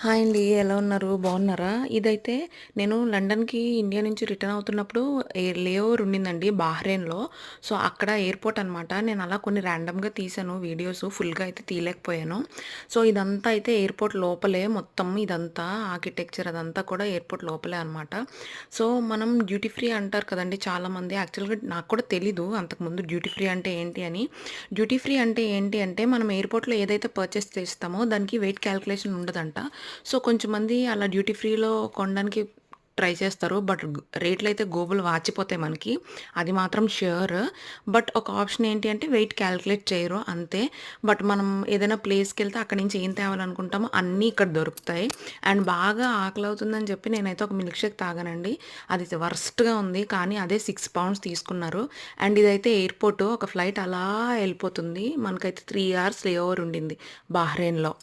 Hi అండి. ఎలా ఉన్నారు? బాగున్నారా? ఇదైతే నేను లండన్‌కి ఇండియా నుంచి రిటర్న్ అవుతున్నప్పుడు లే ఓవర్ ఉండిందండి బహ్రెయిన్‌లో. సో, అక్కడ ఎయిర్‌పోర్ట్ అనమాట. నేను అలా కొన్ని ర్యాండమ్‌గా తీశాను వీడియోస్. ఫుల్‌గా అయితే తీయలేకపోయాను. సో, ఇదంతా అయితే ఎయిర్‌పోర్ట్ లోపలే మొత్తం ఇదంతా ఆర్కిటెక్చర్ అదంతా కూడా ఎయిర్‌పోర్ట్ లోపలే అనమాట. సో, మనం డ్యూటీ ఫ్రీ అంటారు కదండీ చాలామంది. యాక్చువల్‌గా నాకు కూడా తెలీదు అంతకుముందు డ్యూటీ ఫ్రీ అంటే ఏంటి అని. డ్యూటీ ఫ్రీ అంటే ఏంటి అంటే మనం ఎయిర్‌పోర్ట్‌లో ఏదైతే పర్చేస్ చేస్తామో దానికి వెయిట్ క్యాలిక్యులేషన్ ఉండదంట. సో, కొంచెంమంది అలా డ్యూటీ ఫ్రీలో కొనడానికి ట్రై చేస్తారు. బట్ రేట్లయితే గోబులు వాచిపోతాయి మనకి. అది మాత్రం ష్యూర్. బట్ ఒక ఆప్షన్ ఏంటి అంటే వెయిట్ క్యాలిక్యులేట్ చేయరు అంతే. బట్ మనం ఏదైనా ప్లేస్‌కెళ్తే అక్కడి నుంచి ఏం తేవాలనుకుంటామో అన్నీ ఇక్కడ దొరుకుతాయి. అండ్ బాగా ఆకలవుతుందని చెప్పి నేనైతే ఒక మిల్క్ షేక్ తాగానండి. అది వరస్ట్‌గా ఉంది. కానీ అదే 6 పౌండ్స్ తీసుకున్నారు. అండ్ ఇదైతే ఎయిర్‌పోర్ట్ ఒక ఫ్లైట్ అలా ఎళ్ళిపోతుంది. మనకైతే 3 అవర్స్ లే ఓవర్ ఉండింది బహ్రెయిన్‌లో.